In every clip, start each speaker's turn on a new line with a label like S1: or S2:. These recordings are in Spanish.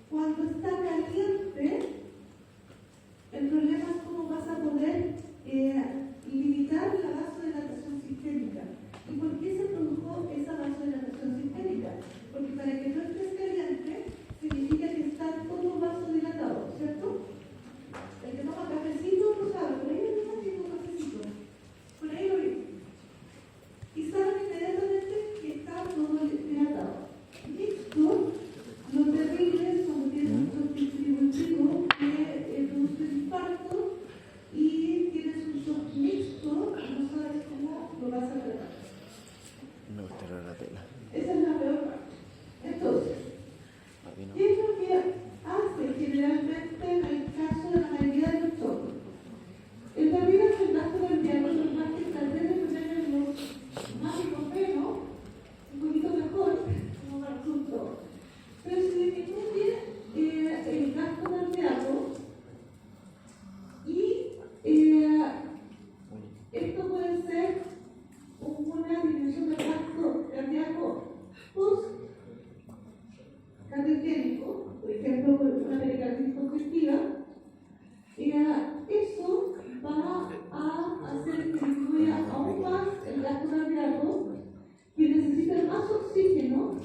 S1: Cuando está caliente, el problema es cómo vas a poder limitar la vasodilatación sistémica. ¿Y por qué se produjo esa vasodilatación sistémica? Porque para que no estés caliente, significa que está todo vasodilatado, ¿cierto? El que toma cafecito lo sabe, por ahí es un cafecito. Por ahí lo vi. Y saben inmediatamente que está todo dilatado. Esto, lo terrible es cuando tienes un distributivo que produce un infarto y tienes un shock mixto y no sabes cómo lo vas a tratar.
S2: Me gustaría la tela.
S1: Esa es la peor parte. Entonces, ¿qué es lo que hace generalmente en el caso de la mayoría de nosotros? El camino del gasto cardíaco es más que tal vez de tener los mágicos menos, un poquito mejor, como para nosotros. Pero se disminuye el gasto cardíaco y esto puede ser una disminución del gasto cardíaco post-cardiogénico, por ejemplo, por una pericarditis congestiva. Eso va a hacer que disminuya aún más el gasto cardíaco, que necesita más oxígeno,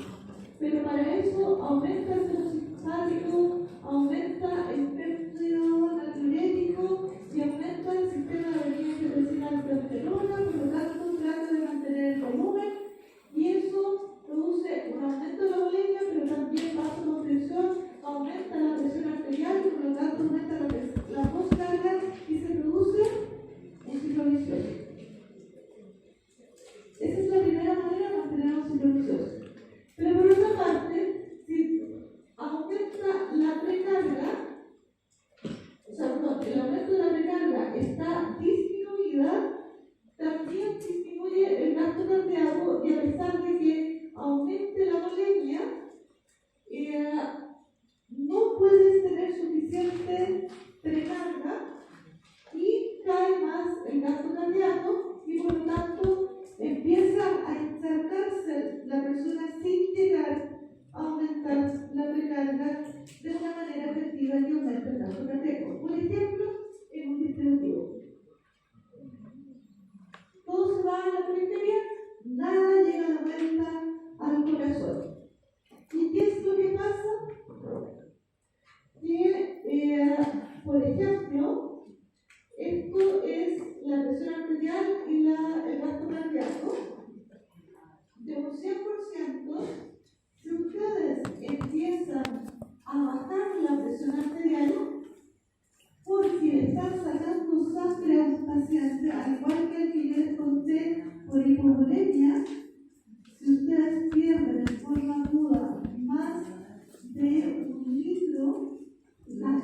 S1: pero para eso aumenta el flujo simpático, aumenta el péptido natriurético y aumenta el sistema de angiotensina de aldosterona, por lo tanto trata de mantener el volumen y eso produce un aumento de la volemia, pero también vasoconstricción, aumenta la presión arterial y por lo tanto aumenta la postcarga y se produce un ciclo vicioso. Esa es la primera manera de mantener un ciclo vicioso. Pero por otra parte, si aumenta la precarga, o sea, no, el aumento de la precarga está disminuida, también disminuye el gasto cardíaco y a pesar de que aumente la volemia, no puedes tener suficiente precarga y cae más el gasto cardíaco y por lo tanto empieza a insertarse la persona sin llegar a aumentar la precarga de una manera efectiva que aumente el gasto cardíaco. Por ejemplo, en un distributivo. Todo se va a la periferia, nada llega a la vuelta al corazón. ¿Y qué es lo que pasa? Que, por ejemplo, esto es la presión arterial y el gasto cardíaco. De un 100%, si ustedes empiezan a bajar la presión arterial, porque le están sacando sangre a un paciente, al igual que el que yo les conté por hipovolemia, si ustedes pierden en forma aguda más de 1 litro,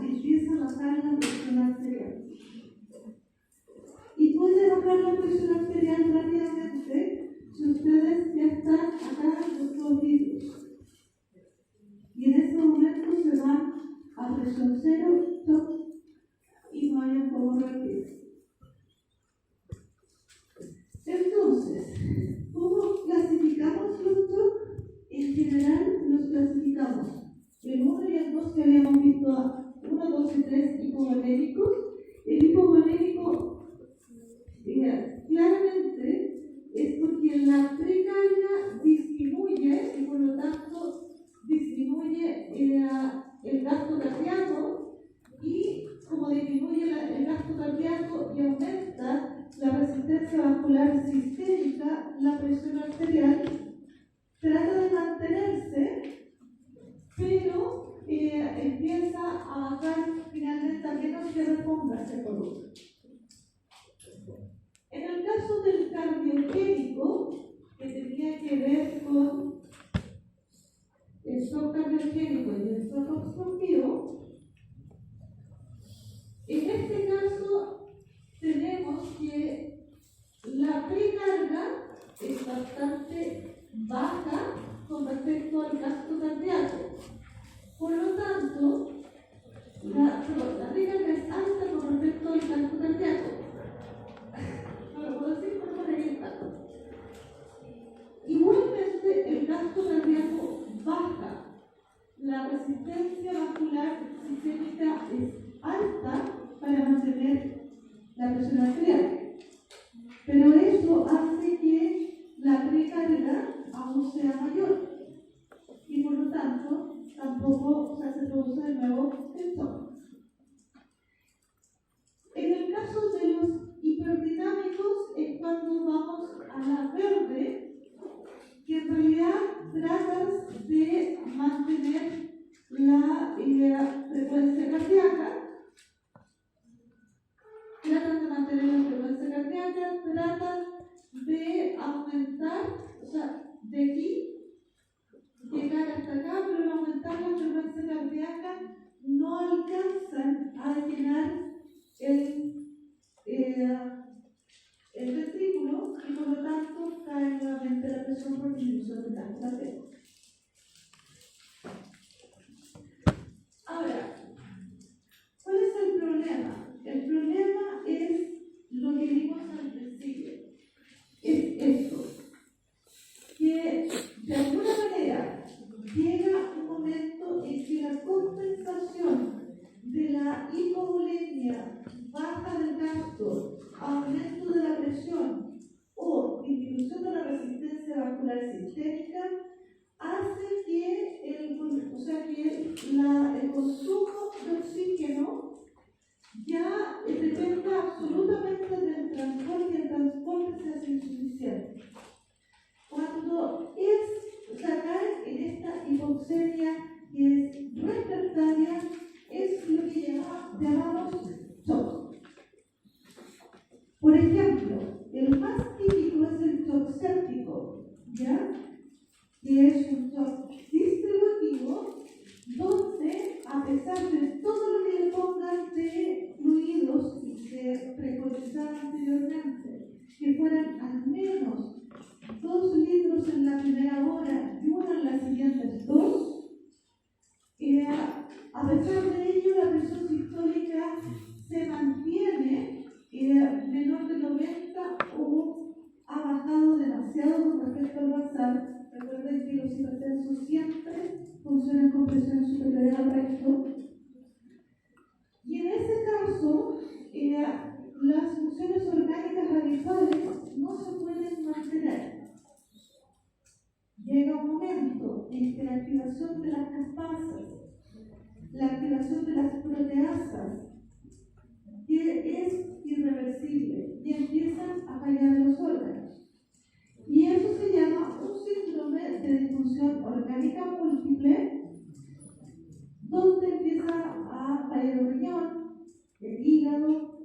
S1: empieza a bajar la presión arterial. Y puede bajar la presión arterial rápidamente si ustedes ya están acá en los litros. Y en ese momento se van a presión cero, stop, y no hay un poco rápido. Entonces, ¿cómo clasificamos los TOC? En general los clasificamos el 1 y el 2 que habíamos visto, 1, 2 y 3 hipovolémicos. El hipovolémico claramente es porque la precarga disminuye y por lo tanto disminuye el gasto cardíaco y como disminuye el gasto cardíaco y aumenta la resistencia vascular sistémica, la presión arterial trata de mantenerse, pero empieza a bajar finalmente a menos que reponga ese volumen. En el caso del cardiogénico, que tenía que ver con el shock cardiogénico y el shock obstructivo, en este caso tenemos que la precarga es bastante baja con respecto al gasto cardíaco. Por lo tanto, la precarga es alta con respecto al gasto cardíaco. No lo puedo decir, pero por ahí está. Igualmente, el gasto cardíaco baja la frecuencia vascular sistémica es alta para mantener la presión arterial. Pero eso hace que la precarga aún sea mayor y por lo tanto tampoco se produce de nuevo el shock. En el caso de los hiperdinámicos es cuando vamos a la verde, que en realidad tratas de mantener la frecuencia cardíaca, tratan de aumentar, o sea, de aquí, llegar hasta acá, pero al aumentar la frecuencia cardíaca no alcanzan a llenar el ventrículo y por lo tanto cae nuevamente la presión por disminución de la arteria. Ahora, ¿cuál es el problema? El problema es lo que vimos al principio. Es esto, que de alguna manera llega un momento en que la compensación de la hipovolemia, baja del gasto, aumento de la presión o disminución de la resistencia vascular sistémica hace que el consumo de oxígeno ya dependa absolutamente del transporte y el transporte se hace insuficiente. Cuando cae en esta hipoxemia que es refractaria, es lo que llamamos shock. Por ejemplo, el más típico es el shock séptico, ¿ya? Que es un shock distributivo donde, a pesar de todo lo que le pongan de fluidos que preconizaban anteriormente, que fueran al menos 2 litros en la primera hora y 1 en las siguientes 2, a pesar de ello, la presión sistólica se mantiene menor de 90 o ha bajado demasiado con respecto al basal. Recuerden que los hipertensos siempre funcionan con presión superior al resto. Y en ese caso, las funciones orgánicas radicales no se pueden mantener. Llega un momento en que la activación de las caspasas, la activación de las proteasas, que es irreversible y empiezan a fallar los órganos. Y eso se llama un síndrome de disfunción orgánica múltiple, donde empieza a fallar el riñón, el hígado,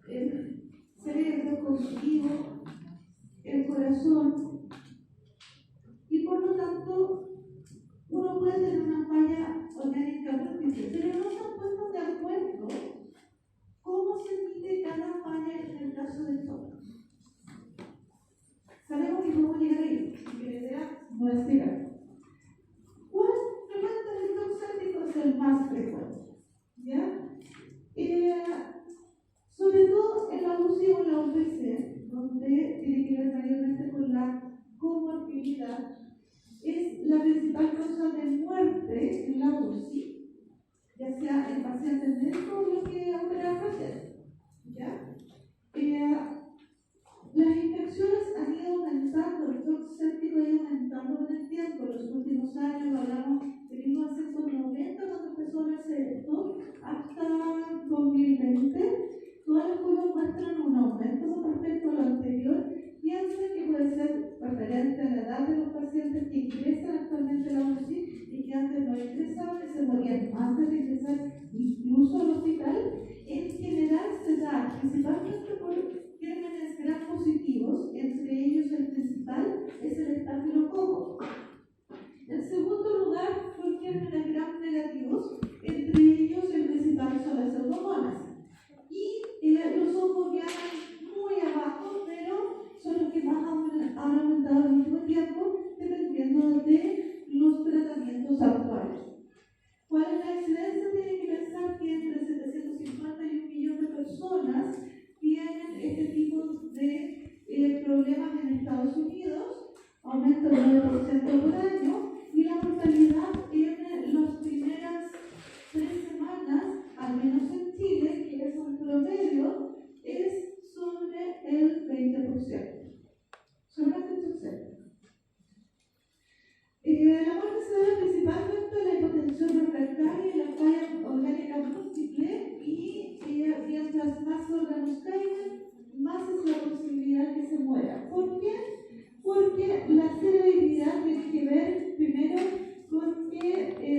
S1: el cerebro cognitivo, el corazón, y por lo tanto uno puede tener una falla orgánica múltiple, pero no se han puesto de acuerdo cómo se mide cada falla en el caso de shock. Sabemos que podemos llegar ahí, y que la idea no es llegar. ¿Cuál frecuente del shock séptico es el más frecuente? ¿Ya? Sobre todo en la UCI o en la UPC, donde tiene que ver mayormente con la comorbilidad, es la principal causa de muerte en la UCI, ya sea en pacientes dentro o los que operan pacientes. ¿Ya? Las infecciones han ido aumentando, el shock séptico ha ido aumentando con el tiempo. En los últimos años hablamos de 1990 cuando empezó a verse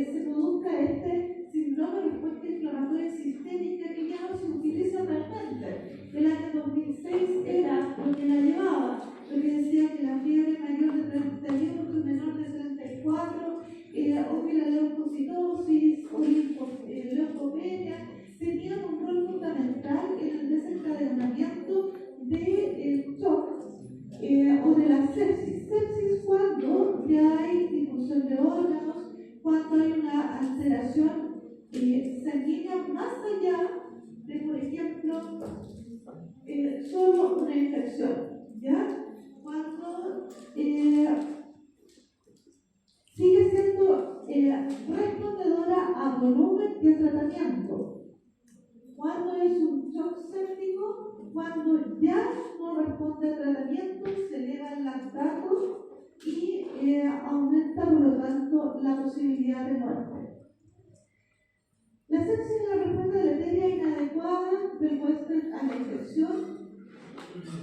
S1: se produzca este síndrome de respuesta inflamatoria sistémica que ya no se utiliza realmente. El año 2006 era lo que la llevaba, lo que decía que la fiebre mayor de 38, menor de 34, o que la leucocitosis o leucopenia tenían un rol fundamental en el desencadenamiento de shock o de la sepsis. Sepsis cuando ya hay difusión de órganos, cuando hay una alteración sanguínea más allá de, por ejemplo, solo una infección, ¿ya? Cuando sigue siendo respondedora a volumen y a tratamiento. Cuando es un shock séptico, cuando ya no responde a tratamiento, se eleva el lactato y aumenta, por lo tanto, la posibilidad de muerte. La sepsis es la respuesta deleteria inadecuada del huésped a la infección.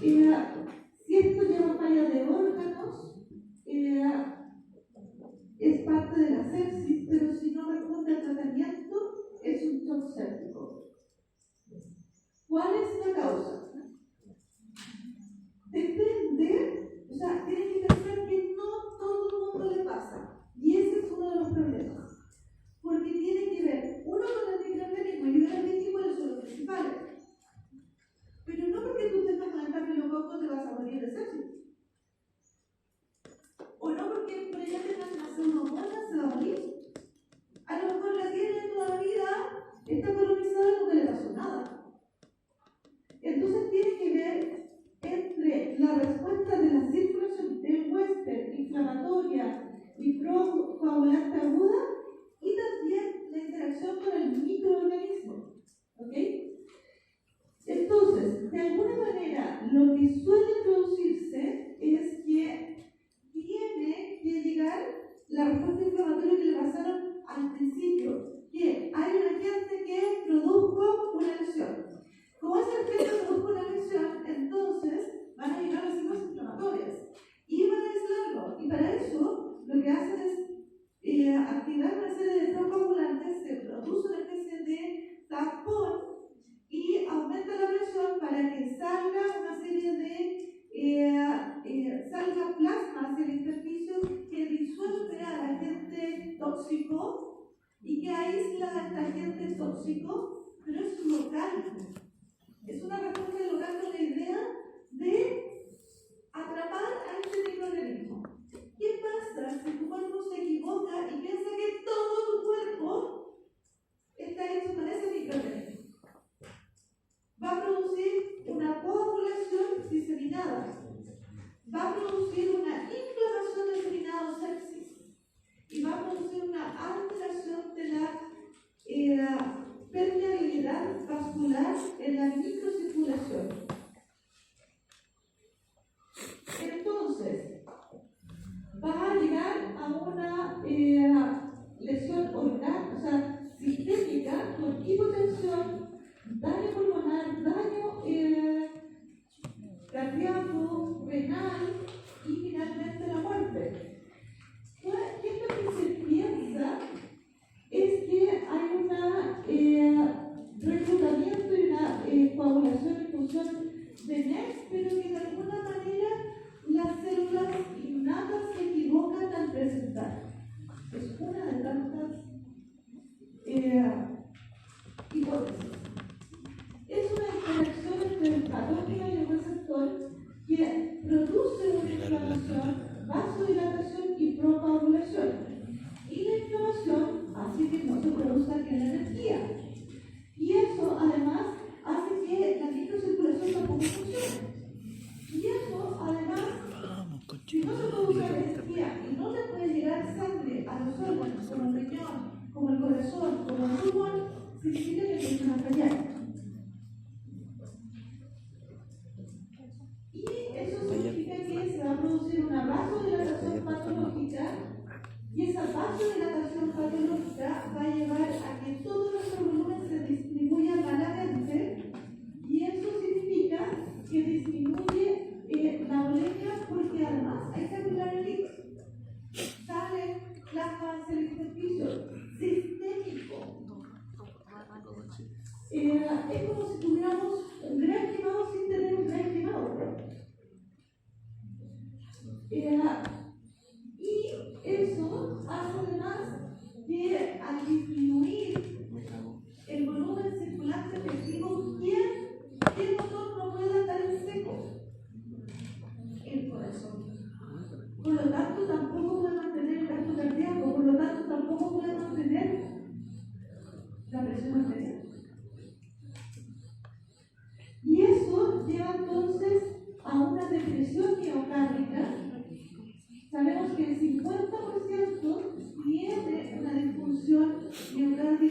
S1: Si esto lleva falla de órganos, es parte de la sepsis, pero si no responde al tratamiento, es un shock séptico. ¿Cuál es la causa? Depende, o sea, tienen que pensar que no todo el mundo le pasa, y ese es uno de los problemas, porque tiene que ver, uno, con el microorganismo y el organismo son los principales, pero no porque tú tengas un estafilococo te vas a morir de sepsis, o no porque por ella tengas una pseudomonas se va a morir. A lo mejor la tiene toda la vida, está colonizada y no le pasó nada. Entonces tiene que ver entre la respuesta de la circulación del huésped inflamatoria y coagulante aguda y también la interacción con el microorganismo. ¿Ok? Entonces, de alguna manera, lo que suele producirse es que tiene que llegar la respuesta inflamatoria que le pasaron al principio, que hay un agente que produjo una lesión. Como ese agente produjo una lesión, entonces van a llegar las células inflamatorias y van a aislarlo. Y para eso, lo que hacen es activar una serie de procoagulantes, se produce una especie de tapón y aumenta la presión para que salga una serie de salga plasma hacia el intersticio que disuelve al agente tóxico y que aísla al agente tóxico, pero es local. Es una respuesta local con la idea de atrapar a este microorganismo. ¿Qué pasa si tu cuerpo se equivoca y piensa que todo tu cuerpo está hecho con ese microorganismo? Va a producir una coagulación diseminada, va a producir una inflamación diseminada o sepsis y va a producir una alteración de la permeabilidad vascular en la microcirculación. Entonces, va a llegar a una lesión orgánica, o sea, sistémica, con hipotensión, daño pulmonar, daño cardíaco, renal y finalmente la muerte. ¿Qué es lo que se piensa? Es que hay un reclutamiento y una coagulación y función de NEX, pero que de alguna manera las células innatas se equivocan al presentar. Es una de tantas hipótesis. Es una interacción entre el patógeno y el receptor que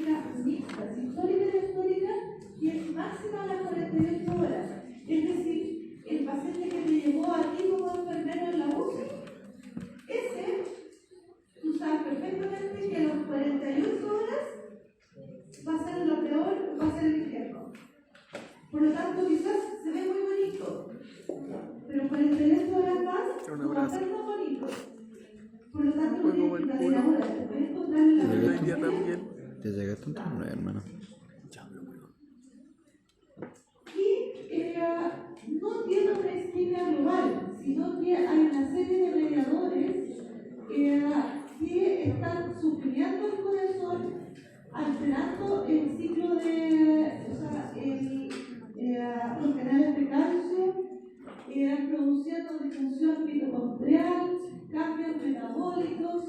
S1: diaftórica mixta, sistólica y diastólica, y es máxima a las 48 horas. Es decir, el paciente que te llegó a ti como enfermero en la UCI, ese, tú sabes perfectamente que a las 48 horas va a ser lo peor, va a ser el infierno. Por lo tanto, quizás se ve muy bonito, pero 48 horas más no va a ser tan bonito. Por lo tanto, no tienes que invadir ahora, te puedes encontrar en la
S2: ¿Te llegaste un turno, hermano?
S1: Y no tiene una esquina global, sino que hay una serie de mediadores que están suprimiendo el corazón, alterando el ciclo de, los canales de calcio, produciendo disfunción mitocondrial, cambios metabólicos,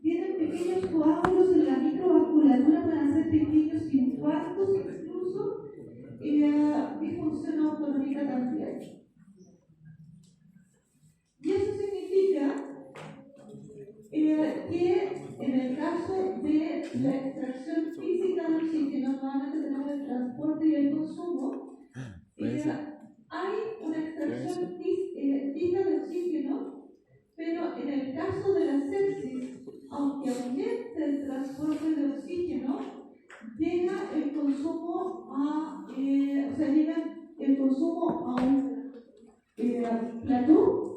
S1: tienen pequeños coágulos en la microvasculatura para hacer pequeños infartos incluso, disfunción autonómica también. Y eso significa que en el caso de la extracción física de oxígeno, nuevamente tenemos el transporte y el consumo, hay una extracción física de oxígeno, pero en el caso de la sepsis, aunque aumente el transporte de oxígeno, llega el consumo a un plató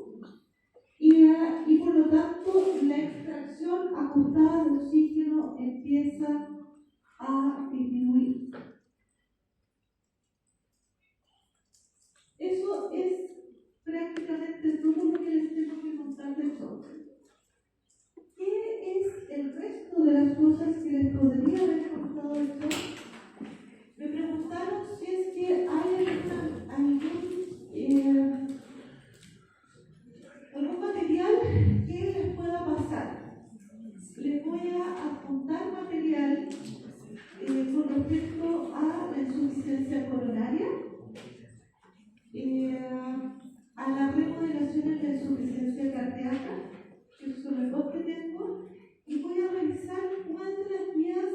S1: y por lo tanto la extracción ajustada de oxígeno empieza a disminuir. Eso es prácticamente todo lo que les tengo que contar de esto. ¿Qué es el resto de las cosas que les podría haber contado de esto? Me preguntaron si es que hay algún material que les pueda pasar. Les voy a apuntar material con respecto a la insuficiencia coronaria, a la remodelación de la insuficiencia cardíaca, que son los dos que tengo, y voy a revisar cuál de las guías,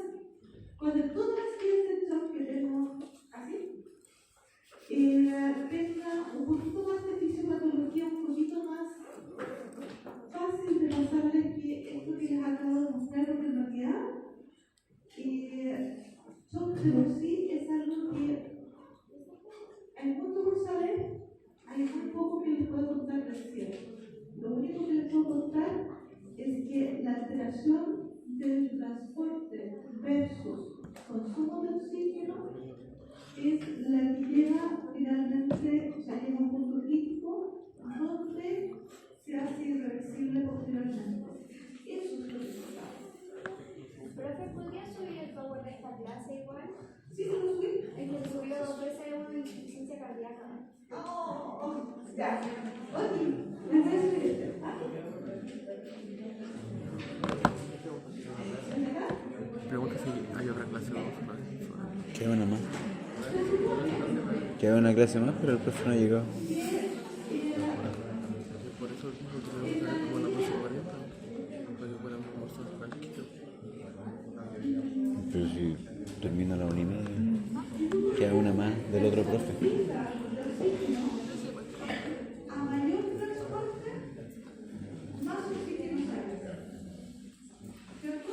S1: cuál de todas las guías de shock que tengo así, tenga un poquito más de fisiopatología, un poquito más fácil de pasarles que esto que les acabo de mostrar, porque en realidad shock de por sí es algo que hay mucho por saber, hay muy poco que les puedo contar recién. Lo único que les puedo contar es que la alteración del transporte versus consumo de oxígeno es la que llega finalmente, o sea, llega a un punto crítico donde se hace irreversible posteriormente. Eso es lo que pasa.
S3: Profe, ¿podría subir el power de esta clase igual?
S1: Sí, se lo subí.
S3: Es que subió 2 veces una insuficiencia cardíaca.
S1: Ya. Oye, me voy a subir este.
S4: Pregunta si hay otra clase o no.
S2: Queda una más. Queda una clase más, pero el profe no ha llegado.
S4: Por eso tenemos que ver como la clase 40. Para que podamos almorzar tranquilo.
S2: Pero si termina la 1:30, queda una más del otro profe.
S1: A mayor transporte, más oxígeno sale. ¿Cierto?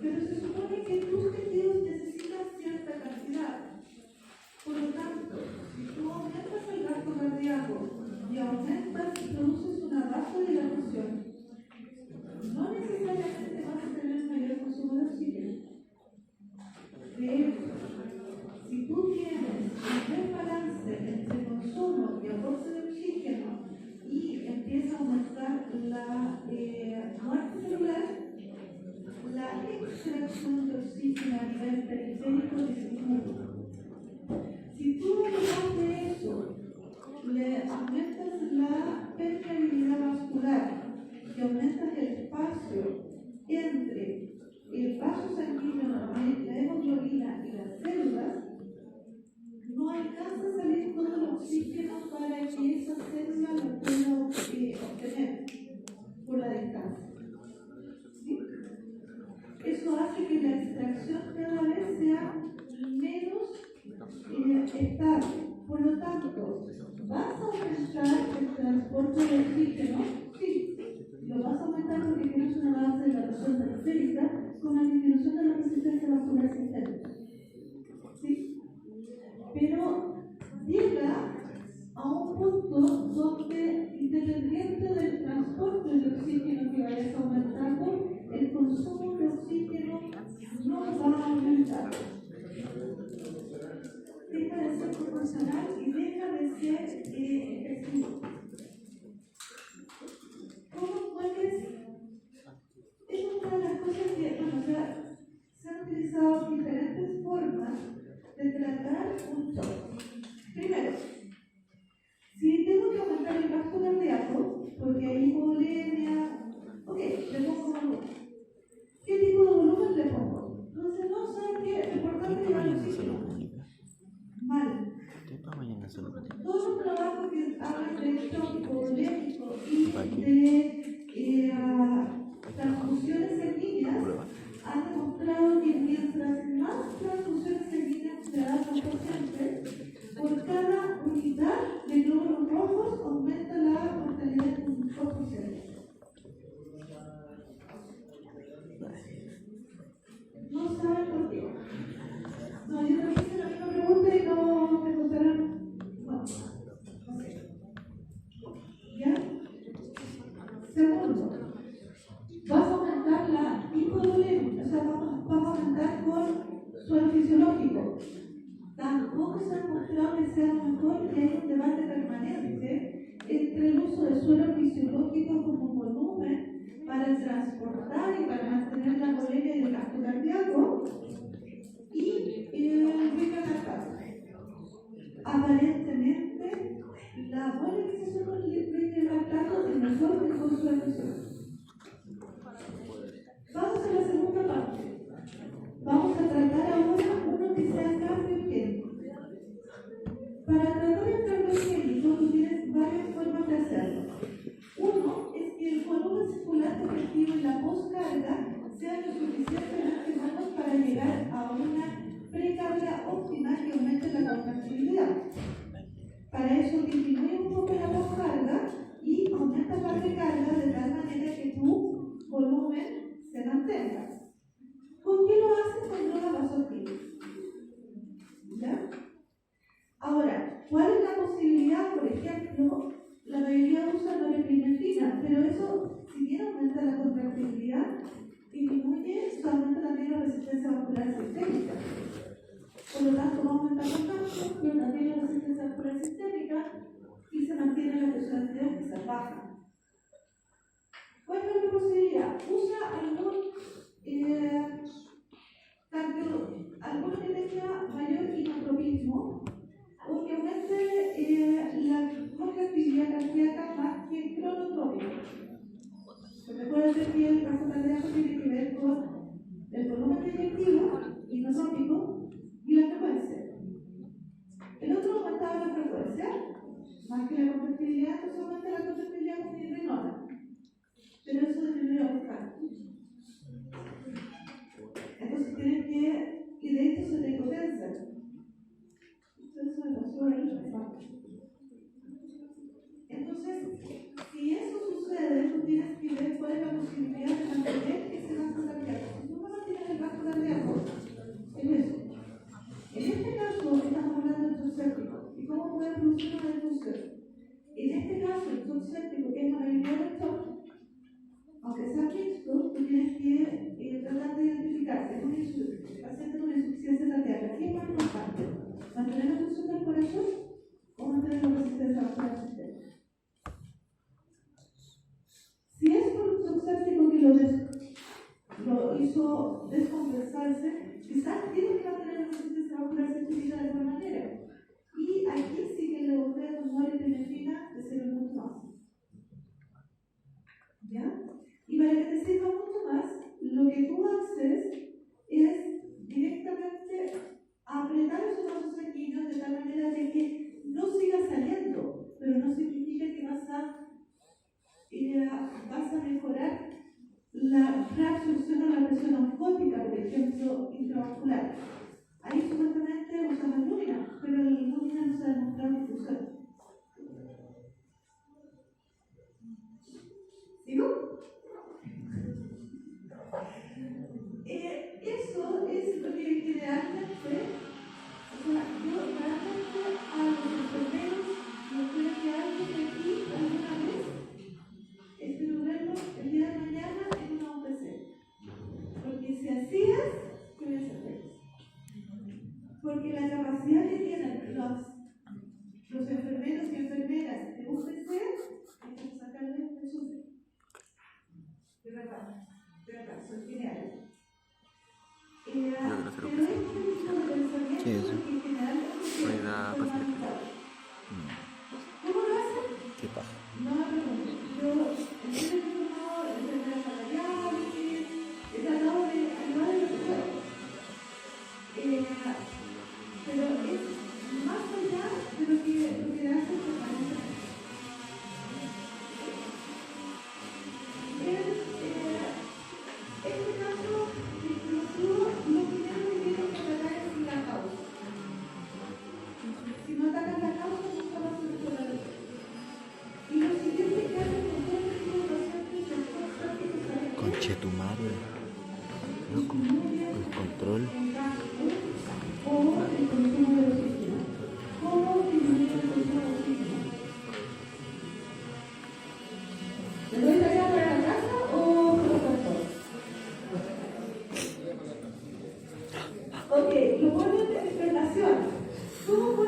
S1: Pero se supone que tus tejidos necesitan cierta cantidad. Por lo tanto, si tú aumentas el gasto cardíaco y aumentas y produces una vasodilatación, no necesariamente vas a tener mayor consumo de oxígeno. De hecho, si tú tienes un desbalance entre consumo y aporte de oxígeno y empieza a aumentar la muerte celular, la extracción de oxígeno a nivel periférico disminuye. Si tú además de eso le aumentas la permeabilidad vascular y aumentas el espacio entre el vaso sanguíneo, la hemoglobina y las células, no alcanza a salir todo el oxígeno para que esa célula lo pueda obtener por la distancia. ¿Sí? Eso comunicación cada vez sea menos estable. Por lo tanto, ¿vas a aumentar el transporte de oxígeno? Sí, lo vas a aumentar porque tienes una base de la presión periférica con la disminución de la resistencia vascular sistémica. ¿Sí? Pero llega a un punto donde, independiente del transporte de oxígeno que vayas aumentando, el consumo de oxígeno no va a aumentar. Deja de ser proporcional y deja de ser efectivo. ¿Cómo puedes? Es una de las cosas que, bueno, se han utilizado diferentes formas de tratar un shock. Primero, si tengo que aumentar el gasto cardíaco, porque hay hipovolemia, ok, le pongo volumen. ¿Qué tipo de volumen le pongo? Entonces, no saben qué, lo importante es llevar el oxígeno. Mal. Todos los trabajos que hablan de shock hipovolémico y de transfusiones sanguíneas han demostrado que mientras más transfusiones sanguíneas se dan a los pacientes, por cada unidad de glóbulos rojos aumenta la mortalidad en un 2%. No saben por qué. No, yo te hice la misma pregunta y no me contaron. No. ¿Ya? Segundo, vas a aumentar la hipovolemia, o sea, vamos a aumentar con suelo fisiológico. Tampoco se ha mostrado que sea mejor que hay un debate permanente entre el uso de suelo fisiológico como volumen para transportar y para mantener la volemia y el gasto cardíaco y el bicarbonatato. Aparentemente, la volemización con el bicarbonatato es mejor que con suelo fisiológico. Vamos a la segunda parte. Vamos a tratar ahora uno que sea cardiogénico. Para tratar el cardiogénico, tú tienes varias formas de hacerlo. Uno es que el volumen circulante efectivo y la poscarga sean lo suficientemente buenos para llegar a una precarga óptima que aumente la contractilidad. Para eso disminuye un poco la poscarga y aumentas la precarga de tal manera que tu volumen se mantenga. ¿Con qué lo haces? Con droga vasoactiva. ¿Ya? Ahora, ¿cuál es la posibilidad? Por ejemplo, la mayoría usa norepinefrina, pero eso, si bien aumenta la contractilidad, disminuye, aumenta también la resistencia vascular sistémica. Por lo tanto, va a aumentar el gasto, pero también la resistencia vascular sistémica y se mantiene la presión arterial que se baja. ¿Cuál es la posibilidad? Usa alguno que tenga mayor inotropismo o que aumente la contractilidad cardíaca más que cronotrópico. Recuerden que el gasto cardíaco tiene que ver con el volumen inyectivo, inotrópico, y la frecuencia. El otro aumentaba la frecuencia, más que la contractilidad, entonces aumenta la contractilidad con pirrenona. Pero eso disminuye a buscar. Entonces tienes que, y de hecho se te potencia. Eso me pasó ahí. Entonces, si eso sucede, tú tienes que ver cuál es la posibilidad de mantener ese gasto cardíaco. Si tú no mantienes el gasto cardíaco, es eso. En este caso, estamos hablando del shock séptico y cómo puede producir una disfunción. En este caso, el shock séptico, que es la mayoría del shock, aunque sea mixto, tú tienes que tratar de identificar si es un paciente con insuficiencia cardíaca. ¿Qué es más importante? ¿Mantener la función del corazón o mantener la resistencia vascular sistémica? Si es por un shock séptico que lo hizo descompensarse, quizás tiene que mantener la resistencia vascular sistémica de alguna manera. Y aquí sí que le volvemos a tomar epinefrina de 0 mucho más. ¿Ya? Y para que te sirva mucho más, lo que tú haces es directamente apretar esos vasos sanguíneos de tal manera de que no siga saliendo, pero no significa que vas a mejorar la solución a la presión osmótica, por ejemplo, intravascular. Ahí supuestamente usamos lumina, pero el lumina no se ha demostrado que funciona. ¿Sigo? Eso es lo que generalmente, o sea, yo realmente a los enfermeros no creo que alguien de aquí alguna vez espero verlo el día de mañana en una UPC. Porque si hacías, ¿qué voy a hacer? Porque la capacidad que tienen los enfermeros y enfermeras de UPC es sacarle el sufre. De verdad, son geniales.
S4: Yo quiero hacer un
S1: Pero este tipo de pensamiento
S2: ¿Qué es eso?
S1: que generalmente
S4: Unidad
S1: son
S4: pacífica.
S1: manejados. ¿Cómo lo hacen?
S2: Qué paja.
S1: No me pregunto. Yo entiendo que no enfermera salarial, he tratado de ayudar en lo que puedo. Pero es más allá de lo que hacen permanentemente. Este caso explosivo, lo primero que tienen que tratar es la causa. Si no atacan la causa, nunca va a solucionar el problema. Y lo siguiente que hacen con todo este tipo de pacientes es prácticamente saber
S2: Conche tu madre. Loco. El control.
S1: o el consumo de oxígeno. ¿Cómo disminuir el consumo de oxígeno? ¿Le doy tarea para la casa o para el doctor? Ok, lo bueno es la interpretación. ¿Cómo